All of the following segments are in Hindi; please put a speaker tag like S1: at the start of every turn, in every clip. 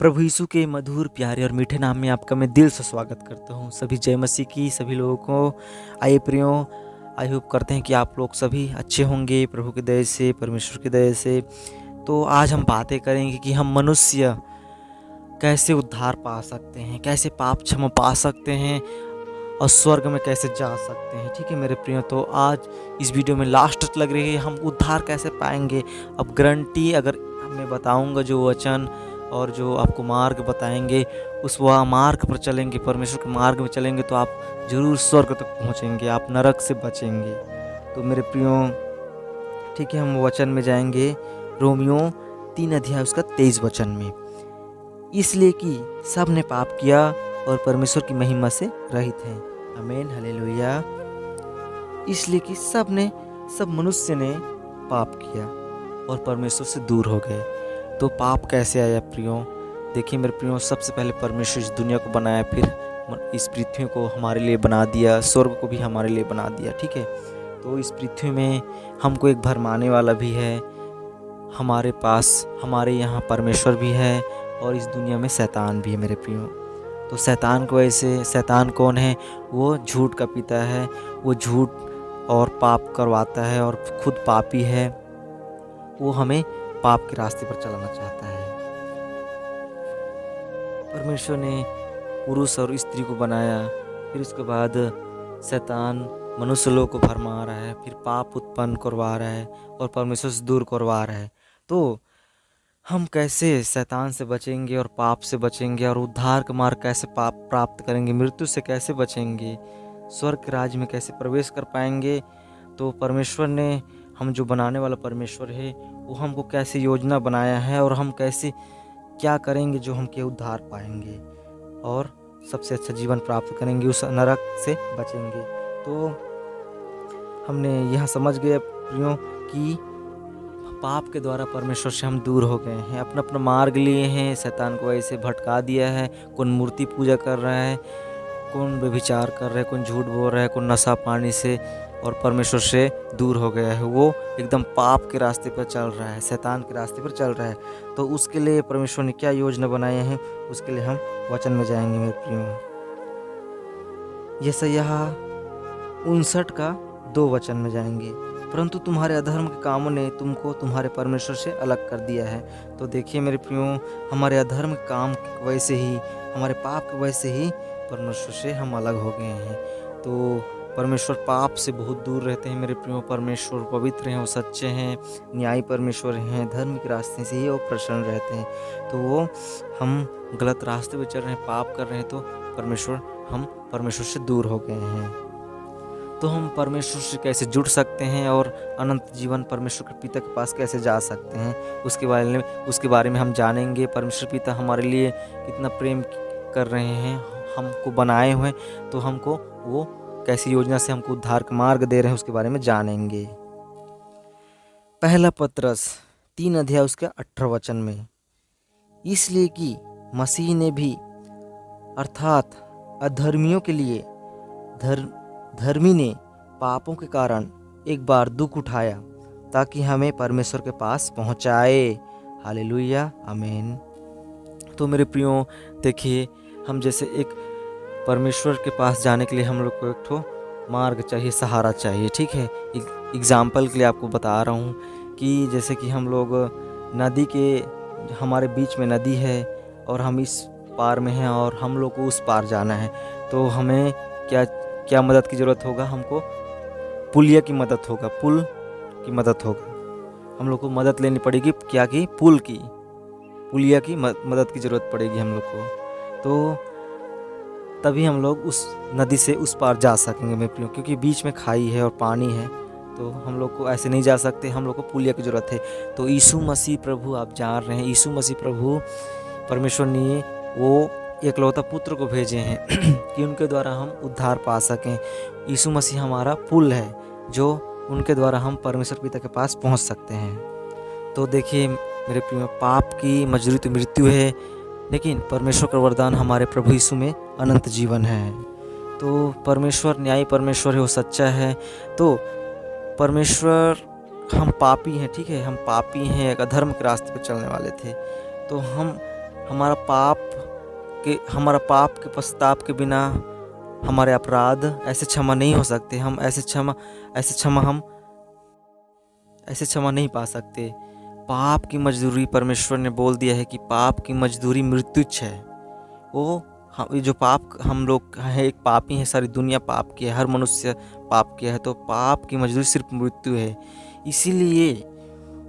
S1: प्रभु यीशु के मधुर प्यारे और मीठे नाम में आपका मैं दिल से स्वागत करता हूँ। सभी जय मसीह की सभी लोगों को। आइए प्रियो, आई होप करते हैं कि आप लोग सभी अच्छे होंगे प्रभु की दया से, परमेश्वर की दया से। तो आज हम बातें करेंगे कि हम मनुष्य कैसे उद्धार पा सकते हैं, कैसे पाप क्षमा पा सकते हैं और स्वर्ग में कैसे जा सकते हैं। ठीक है मेरे प्रियो, तो आज इस वीडियो में लास्ट तक लग रही है हम उद्धार कैसे पाएंगे। अब गारंटी अगर मैं बताऊंगा जो वचन और जो आपको मार्ग बताएंगे, उस वह मार्ग पर चलेंगे, परमेश्वर के मार्ग में चलेंगे तो आप जरूर स्वर्ग तक पहुंचेंगे, आप नरक से बचेंगे। तो मेरे प्रियो ठीक है, हम वचन में जाएंगे रोमियो 3 अध्याय उसका 23 वचन में। इसलिए कि सब ने पाप किया और परमेश्वर की महिमा से रहित हैं। आमीन, हालेलुया। इसलिए कि सब मनुष्य ने पाप किया और परमेश्वर से दूर हो गए। तो पाप कैसे आया प्रियो? देखिए मेरे प्रियो, सबसे पहले परमेश्वर इस दुनिया को बनाया, फिर इस पृथ्वी को हमारे लिए बना दिया, स्वर्ग को भी हमारे लिए बना दिया। ठीक है, तो इस पृथ्वी में हमको एक भरमाने वाला भी है, हमारे पास हमारे यहाँ परमेश्वर भी है और इस दुनिया में शैतान भी है मेरे प्रियो। तो शैतान को ऐसे, शैतान कौन है? वो झूठ का पिता है, वो झूठ और पाप करवाता है और खुद पापी है। वो हमें पाप के रास्ते पर चलाना चाहता है। परमेश्वर ने पुरुष और स्त्री को बनाया, फिर उसके बाद शैतान मनुष्य लोग को भरमा रहा है, फिर पाप उत्पन्न करवा रहा है और परमेश्वर से दूर करवा रहा है। तो हम कैसे शैतान से बचेंगे और पाप से बचेंगे और उद्धार का मार्ग कैसे पाप प्राप्त करेंगे, मृत्यु से कैसे बचेंगे, स्वर्ग के राज्य में कैसे प्रवेश कर पाएंगे? तो परमेश्वर ने, हम जो बनाने वाला परमेश्वर है, वो हमको कैसे योजना बनाया है और हम कैसे क्या करेंगे जो हम के उद्धार पाएंगे और सबसे अच्छा जीवन प्राप्त करेंगे, उस नरक से बचेंगे। तो हमने यह समझ गए प्रियो कि पाप के द्वारा परमेश्वर से हम दूर हो गए हैं, अपना अपना मार्ग लिए हैं, शैतान को ऐसे भटका दिया है। कौन मूर्ति पूजा कर रहा है, कौन व्यभिचार कर रहा है, कौन झूठ बोल रहा है, कौन नशा पानी से और परमेश्वर से दूर हो गया है। वो एकदम पाप के रास्ते पर चल रहा है, शैतान के रास्ते पर चल रहा है। तो उसके लिए परमेश्वर ने क्या योजना बनाए हैं, उसके लिए हम वचन में जाएंगे मेरे प्रियो। यशायाह 59 का 2 वचन में जाएंगे। परंतु तुम्हारे अधर्म के कामों ने तुमको तुम्हारे परमेश्वर से अलग कर दिया है। तो देखिए मेरे प्रियो, हमारे अधर्म के काम की वजह से ही, हमारे पाप की वजह से ही परमेश्वर से हम अलग हो गए हैं। तो परमेश्वर पाप से बहुत दूर रहते हैं मेरे प्रियो। परमेश्वर पवित्र हैं, वो सच्चे हैं, न्यायी परमेश्वर हैं, धर्म के रास्ते से ही वो प्रसन्न रहते हैं। तो वो, हम गलत रास्ते पर चल रहे हैं, पाप कर रहे हैं, तो हम परमेश्वर से दूर हो गए हैं। तो हम परमेश्वर से कैसे जुड़ सकते हैं और अनंत जीवन परमेश्वर के पिता के पास कैसे जा सकते हैं, उसके बारे में हम जानेंगे। परमेश्वर पिता हमारे लिए कितना प्रेम कर रहे हैं, हमको बनाए हुए, तो हमको वो कैसी योजना से हमको उद्धार का मार्ग दे रहे हैं, उसके बारे में जानेंगे। पहला पत्रस 3 अध्याय उसके 18 वचन में, इसलिए कि मसीह ने भी अर्थात अधर्मियों के लिए धर्मी ने पापों के कारण एक बार दुख उठाया, ताकि हमें परमेश्वर के पास पहुंचाए। हालेलुया, आमीन। तो मेरे प्रियो देखिए, हम जैसे एक परमेश्वर के पास जाने के लिए हम लोग को एक ठो मार्ग चाहिए, सहारा चाहिए। ठीक है, एग्जाम्पल के लिए आपको बता रहा हूँ कि जैसे कि हम लोग नदी के, हमारे बीच में नदी है और हम इस पार में हैं और हम लोग को उस पार जाना है। तो हमें क्या मदद की ज़रूरत होगा? हमको पुलिया की मदद होगा, पुल की मदद होगा। हम लोग को मदद लेनी पड़ेगी, क्या की? पुलिया की मदद की ज़रूरत पड़ेगी हम लोग को। तो तभी हम लोग उस नदी से उस पार जा सकेंगे मेरे प्रियो, क्योंकि बीच में खाई है और पानी है, तो हम लोग को ऐसे नहीं जा सकते, हम लोग को पुलिया की ज़रूरत है। तो यीशु मसीह प्रभु, आप जान रहे हैं, यीशु मसीह प्रभु, परमेश्वर ने वो एकलौता पुत्र को भेजे हैं कि उनके द्वारा हम उद्धार पा सकें। यीशु मसीह हमारा पुल है, जो उनके द्वारा हम परमेश्वर पिता के पास पहुंच सकते हैं। तो देखिए मेरे प्रियो, पाप की मजदूरी तो मृत्यु है, लेकिन परमेश्वर का वरदान हमारे प्रभु यीशु में अनंत जीवन है। तो परमेश्वर न्यायी परमेश्वर है, वो सच्चा है। तो परमेश्वर, हम पापी हैं, ठीक है, हम पापी हैं, एक अधर्म के रास्ते पर चलने वाले थे। तो हमारा पाप के पश्चाताप के बिना हमारे अपराध ऐसे क्षमा नहीं हो सकते। हम ऐसे क्षमा नहीं पा सकते। पाप की मजदूरी, परमेश्वर ने बोल दिया है कि पाप की मजदूरी मृत्यु है। ये जो पाप, हम लोग हैं एक पापी हैं, सारी दुनिया पाप की है, हर मनुष्य पाप किया है, तो पाप की मजदूरी सिर्फ मृत्यु है। इसीलिए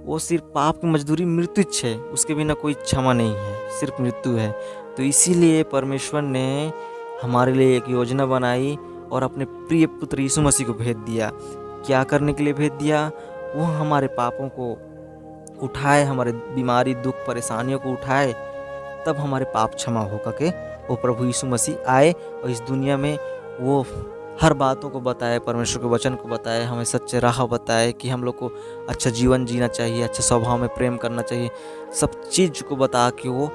S1: वो सिर्फ पाप की मजदूरी मृत्यु है, उसके बिना कोई क्षमा नहीं है, सिर्फ मृत्यु है। तो इसीलिए परमेश्वर ने हमारे लिए एक योजना बनाई और अपने प्रिय पुत्र यीशु मसीह को भेज दिया। क्या करने के लिए भेज दिया? वो हमारे पापों को उठाए, हमारे बीमारी दुख परेशानियों को उठाए, तब हमारे पाप क्षमा होगा के वो प्रभु यीशु मसीह आए और इस दुनिया में वो हर बातों को बताए, परमेश्वर के वचन को बताए, हमें सच्चे राह बताए कि हम लोग को अच्छा जीवन जीना चाहिए, अच्छे स्वभाव में प्रेम करना चाहिए। सब चीज़ को बता के वो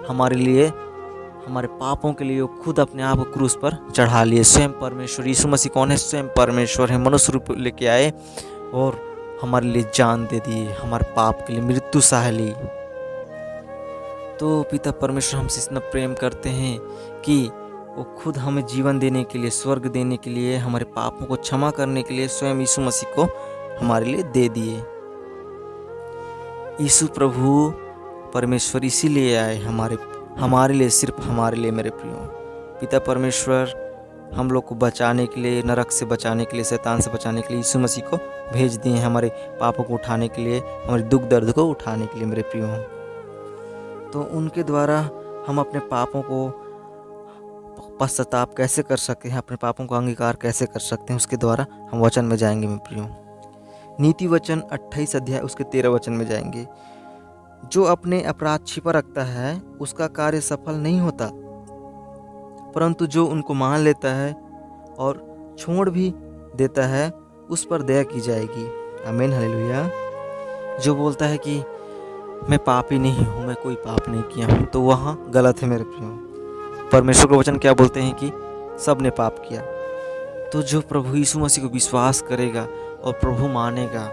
S1: हमारे लिए, हमारे पापों के लिए वो खुद अपने आप को क्रूस पर चढ़ा लिए। स्वयं परमेश्वर यीशु मसीह कौन है? स्वयं परमेश्वर है, मनुष्य रूप लेके आए और हमारे लिए जान दे दिए, हमारे पाप के लिए मृत्यु सह ली। तो पिता परमेश्वर हमसे इतना प्रेम करते हैं कि वो खुद हमें जीवन देने के लिए, स्वर्ग देने के लिए, हमारे पापों को क्षमा करने के लिए स्वयं यीशु मसीह को हमारे लिए दे दिए। यीशु प्रभु परमेश्वर इसीलिए आए हमारे लिए, सिर्फ हमारे लिए। मेरे प्रियो, पिता परमेश्वर हम लोग को बचाने के लिए, नरक से बचाने के लिए, शैतान से बचाने के लिए यीशु मसीह को भेज दिए हैं, हमारे पापों को उठाने के लिए, हमारे दुख दर्द को उठाने के लिए। मेरे प्रियो, तो उनके द्वारा हम अपने पापों को पश्चाताप कैसे कर सकते हैं, अपने पापों को अंगीकार कैसे कर सकते हैं, उसके द्वारा हम वचन में जाएंगे। मेरे प्रियो, नीति वचन 28 अध्याय उसके 13 वचन में जाएंगे। जो अपने अपराध छिपा रखता है उसका कार्य सफल नहीं होता, परंतु जो उनको मान लेता है और छोड़ भी देता है उस पर दया की जाएगी। आमीन, हालेलुया। जो बोलता है कि मैं पापी नहीं हूँ, मैं कोई पाप नहीं किया हूँ, तो वहाँ गलत है। मेरे प्रियो, परमेश्वर का वचन क्या बोलते हैं कि सब ने पाप किया। तो जो प्रभु यीशु मसीह को विश्वास करेगा और प्रभु मानेगा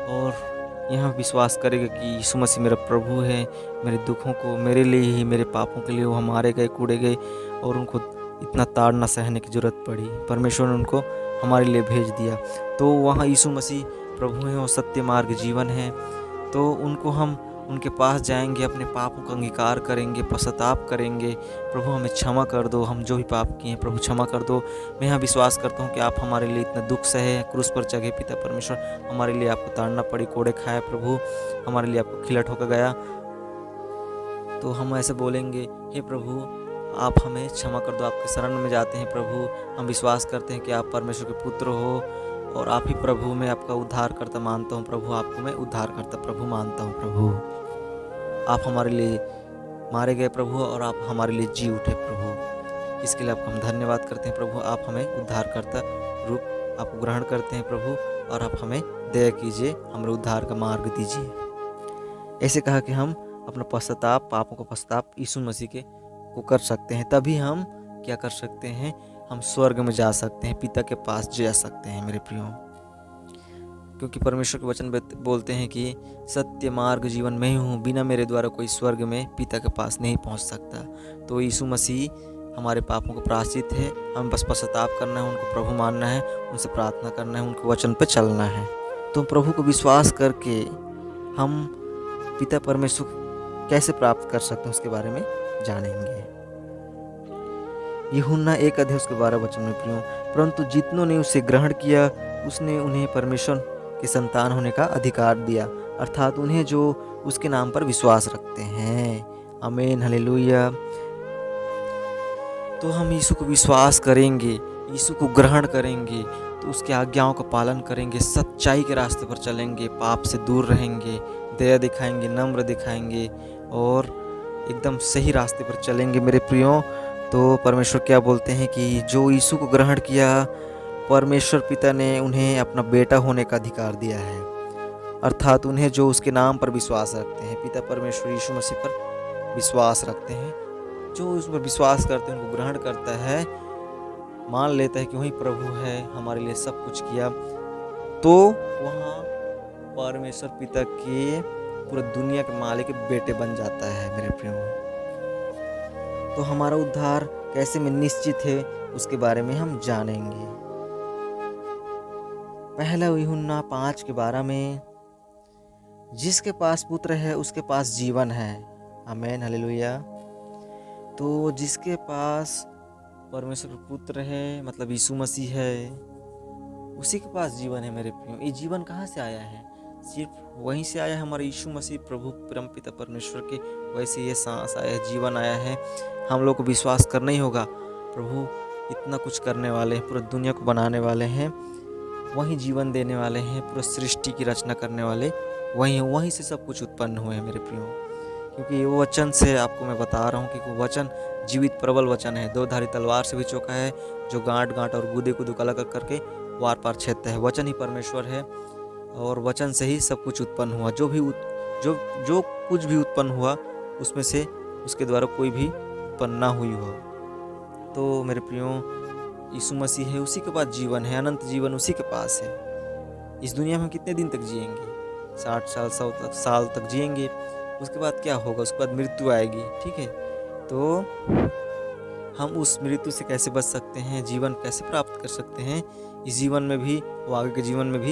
S1: और यहाँ विश्वास करेगा कि यीशु मसीह मेरा प्रभु है, मेरे दुखों को, मेरे लिए ही, मेरे पापों के लिए वो मारे गए, कूड़े गए और उनको इतना ताड़ना सहने की ज़रूरत पड़ी, परमेश्वर ने उनको हमारे लिए भेज दिया। तो वहाँ यीशु मसीह प्रभु हैं और सत्य मार्ग जीवन है। तो हम उनके पास जाएंगे, अपने पापों का अंगीकार करेंगे, पश्चाताप करेंगे, प्रभु हमें क्षमा कर दो, हम जो भी पाप किए हैं प्रभु क्षमा कर दो। मैं यहाँ विश्वास करता हूँ कि आप हमारे लिए इतना दुख सहे, क्रूस पर चढ़े पिता परमेश्वर, हमारे लिए आपको ताड़ना पड़ी, कोड़े खाया प्रभु, हमारे लिए आपको खिलट होकर गया। तो हम ऐसे बोलेंगे, हे प्रभु आप हमें क्षमा कर दो, आपके शरण में जाते हैं प्रभु। हम विश्वास करते हैं कि आप परमेश्वर के पुत्र हो और आप ही प्रभु, मैं आपका उद्धार करता मानता हूँ प्रभु, आपको मैं उद्धार करता प्रभु मानता हूँ प्रभु। आप हमारे लिए मारे गए प्रभु और आप हमारे लिए जी उठे प्रभु, इसके लिए आपका हम धन्यवाद करते हैं प्रभु। आप हमें उद्धार करता रूप आपको ग्रहण करते हैं प्रभु और आप हमें दया कीजिए, हमें उद्धार का मार्ग दीजिए। ऐसे कहा कि हम अपना पश्चाताप, पापों का पश्चाताप यीशु मसीह के को कर सकते हैं, तभी हम क्या कर सकते हैं, हम स्वर्ग में जा सकते हैं, पिता के पास जा सकते हैं। मेरे प्रियो, क्योंकि परमेश्वर के वचन बोलते हैं कि सत्य मार्ग जीवन में ही हूँ, बिना मेरे द्वारा कोई स्वर्ग में पिता के पास नहीं पहुँच सकता। तो यीशु मसीह हमारे पापों को प्रायश्चित है, हमें बस पश्चाताप करना है, उनको प्रभु मानना है, उनसे प्रार्थना करना है, उनके वचन पर चलना है। तो प्रभु को विश्वास करके हम पिता परमेश्वर कैसे प्राप्त कर सकते हैं उसके बारे में जानेंगे। यूहन्ना 1 अध्याय उसके 12 वचन में प्रियो, परंतु जितनों ने उसे ग्रहण किया उसने उन्हें परमेश्वर के संतान होने का अधिकार दिया, अर्थात उन्हें जो उसके नाम पर विश्वास रखते हैं। आमीन, हालेलुया। तो हम यीशु को विश्वास करेंगे, यीशु को ग्रहण करेंगे, तो उसके आज्ञाओं का पालन करेंगे, सच्चाई के रास्ते पर चलेंगे, पाप से दूर रहेंगे, दया दिखाएंगे, नम्र दिखाएंगे और एकदम सही रास्ते पर चलेंगे। मेरे प्रियो, तो परमेश्वर क्या बोलते हैं कि जो यीशु को ग्रहण किया, परमेश्वर पिता ने उन्हें अपना बेटा होने का अधिकार दिया है, अर्थात उन्हें जो उसके नाम पर विश्वास रखते हैं, पिता परमेश्वर यीशु मसीह पर विश्वास रखते हैं, जो उस पर विश्वास करते हैं, उनको ग्रहण करता है, मान लेता है कि वही प्रभु है, हमारे लिए सब कुछ किया, तो वहाँ परमेश्वर पिता के पूरे दुनिया के मालिक के बेटे बन जाता है। मेरे प्रियो, तो हमारा उद्धार कैसे में निश्चित है उसके बारे में हम जानेंगे। पहला यूहन्ना 5:12 में, जिसके पास पुत्र है उसके पास जीवन है। आमीन, हालेलुया। तो जिसके पास परमेश्वर पुत्र है मतलब यीशु मसीह है, उसी के पास जीवन है मेरे प्रियो। ये जीवन कहाँ से आया है? सिर्फ वहीं से आया है, हमारे यीशु मसीह प्रभु परमपिता परमेश्वर के वैसे ये सांस आया है, जीवन आया है। हम लोग को विश्वास करना ही होगा, प्रभु इतना कुछ करने वाले हैं, पूरा दुनिया को बनाने वाले हैं, वहीं जीवन देने वाले हैं, पूरा सृष्टि की रचना करने वाले वहीं से सब कुछ उत्पन्न हुए हैं मेरे प्रियो। क्योंकि वो वचन से आपको मैं बता रहा हूँ कि वो वचन जीवित प्रबल वचन है, दो धारी तलवार से भी चौका है, जो गांठ गांठ और गुदे को दुकाला कर करके वार पार छेदता है। वचन ही परमेश्वर है और वचन से ही सब कुछ उत्पन्न हुआ। जो कुछ भी उत्पन्न हुआ उसमें से उसके द्वारा कोई भी उत्पन्न ना हुई हो। तो मेरे प्रियो, यीशु मसीह है, उसी के पास जीवन है, अनंत जीवन उसी के पास है। इस दुनिया में कितने दिन तक जिएंगे? 60 साल 100 साल तक जिएंगे। उसके बाद क्या होगा? उसके बाद मृत्यु आएगी, ठीक है। तो हम उस मृत्यु से कैसे बच सकते हैं, जीवन कैसे प्राप्त कर सकते हैं इस जीवन में भी, वो आगे के जीवन में भी?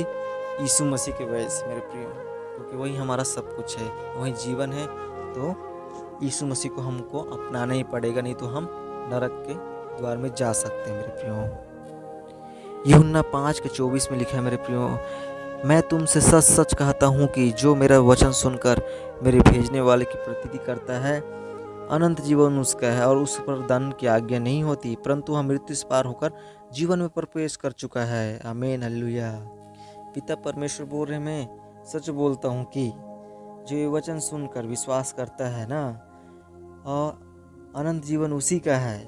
S1: यीशु मसीह के वजह से मेरे प्रियो, क्योंकि वही हमारा सब कुछ है, वही जीवन है। तो यीशु मसीह को हमको अपनाना ही पड़ेगा, नहीं तो हम नरक के द्वार में जा सकते हैं मेरे प्रियो। यूहन्ना 5:24 में लिखा है मेरे प्रियो, मैं तुमसे सच सच कहता हूँ कि जो मेरा वचन सुनकर मेरे भेजने वाले की प्रतीति करता है, अनंत जीवन उसका है और उस पर दंड की आज्ञा नहीं होती, परंतु वह मृत्यु से पार होकर जीवन में प्रवेश कर चुका है। आमीन, हालेलुया। पिता परमेश्वर बोल रहे, मैं सच बोलता हूँ कि जो ये वचन सुनकर विश्वास करता है ना, और अनंत जीवन उसी का है।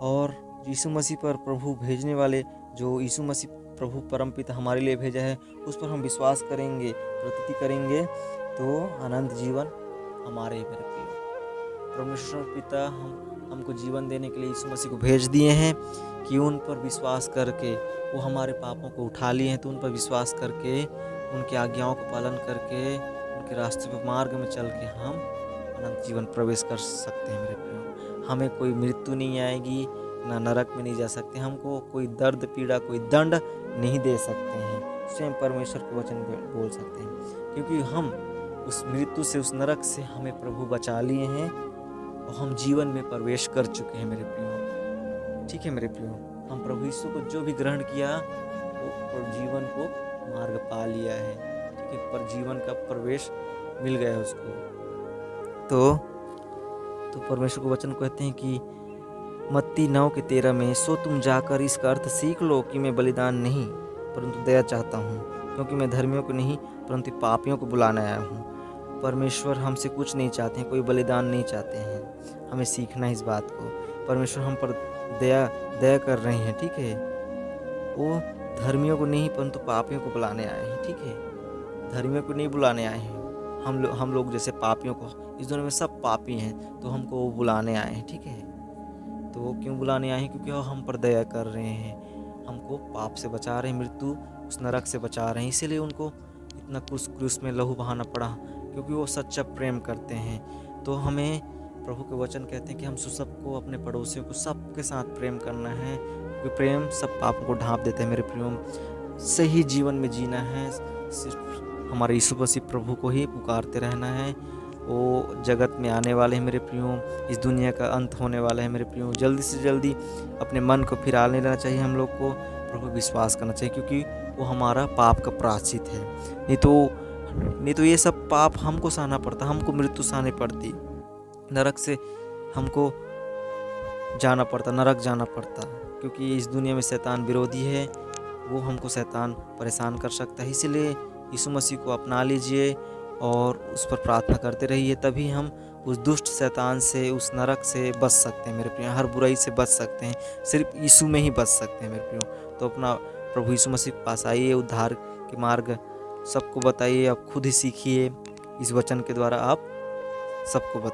S1: और यीशु मसीह पर प्रभु भेजने वाले, जो यीशु मसीह प्रभु परमपिता हमारे लिए भेजा है, उस पर हम विश्वास करेंगे, प्रतीति करेंगे, तो अनंत जीवन हमारे ही मेरे प्रिय। परमेश्वर पिता हमको जीवन देने के लिए यीशु मसीह को भेज दिए हैं कि उन पर विश्वास करके वो हमारे पापों को उठा लिए हैं। तो उन पर विश्वास करके, उनकी आज्ञाओं को पालन करके, उनके रास्ते पर मार्ग में चल के हम अनंत जीवन प्रवेश कर सकते हैं मेरे प्रियो। हमें कोई मृत्यु नहीं आएगी, ना नरक में नहीं जा सकते, हमको कोई दर्द पीड़ा, कोई दंड नहीं दे सकते हैं। स्वयं परमेश्वर के वचन बोल सकते हैं, क्योंकि हम उस मृत्यु से, उस नरक से हमें प्रभु बचा लिए हैं और हम जीवन में प्रवेश कर चुके हैं मेरे प्रियो। ठीक है मेरे प्रियो, हम प्रभु यीशु को जो भी ग्रहण किया वो जीवन को मार्ग पा लिया है, ठीक है, पर जीवन का प्रवेश मिल गया है उसको। तो परमेश्वर को वचन कहते हैं कि मत्ती 9:13 में, सो तुम जाकर इसका अर्थ सीख लो कि मैं बलिदान नहीं परंतु दया चाहता हूँ, क्योंकि मैं धर्मियों को नहीं परंतु पापियों को बुलाने आया हूँ। परमेश्वर हमसे कुछ नहीं चाहते हैं, कोई बलिदान नहीं चाहते हैं। हमें सीखना है इस बात को। परमेश्वर हम पर दया कर रहे हैं, ठीक है। वो धर्मियों को नहीं परंतु पापियों को बुलाने आए हैं, ठीक है। धर्मियों को नहीं बुलाने आए हैं, हम लोग जैसे पापियों को, इस दुनिया में सब पापी हैं, तो हमको वो बुलाने आए हैं, ठीक है। तो वो क्यों बुलाने आए हैं? क्योंकि वो हम पर दया कर रहे हैं, हमको पाप से बचा रहे हैं, मृत्यु उस नरक से बचा रहे हैं। इसीलिए उनको इतना क्रूस में लहू बहाना पड़ा, क्योंकि वो सच्चा प्रेम करते हैं। तो हमें प्रभु के वचन कहते हैं कि हम सबको, अपने पड़ोसियों को, सबके साथ प्रेम करना है, क्योंकि प्रेम सब पापों को ढांप देता है मेरे प्रियो। सही जीवन में जीना है, सिर्फ हमारे यीशु मसीह प्रभु को ही पुकारते रहना है। वो जगत में आने वाले हैं मेरे प्रियो, इस दुनिया का अंत होने वाला है मेरे प्रियो। जल्दी से जल्दी अपने मन को फिरा लेना चाहिए हम लोग को, प्रभु विश्वास करना चाहिए, क्योंकि वो हमारा पाप का प्रायश्चित है। नहीं तो ये सब पाप हमको सहना पड़ता, हमको मृत्यु सहनी पड़ती, नरक से हमको जाना पड़ता, नरक जाना पड़ता, क्योंकि इस दुनिया में शैतान विरोधी है, वो हमको शैतान परेशान कर सकता है। इसीलिए यीशु मसीह को अपना लीजिए और उस पर प्रार्थना करते रहिए, तभी हम उस दुष्ट शैतान से, उस नरक से बच सकते हैं मेरे प्रियो, हर बुराई से बच सकते हैं, सिर्फ यीशु में ही बच सकते हैं मेरे प्रियो। तो अपना प्रभु यीशु मसीह के पास आइए, उद्धार के मार्ग सबको बताइए, आप खुद ही सीखिए, इस वचन के द्वारा आप सबको बताइए।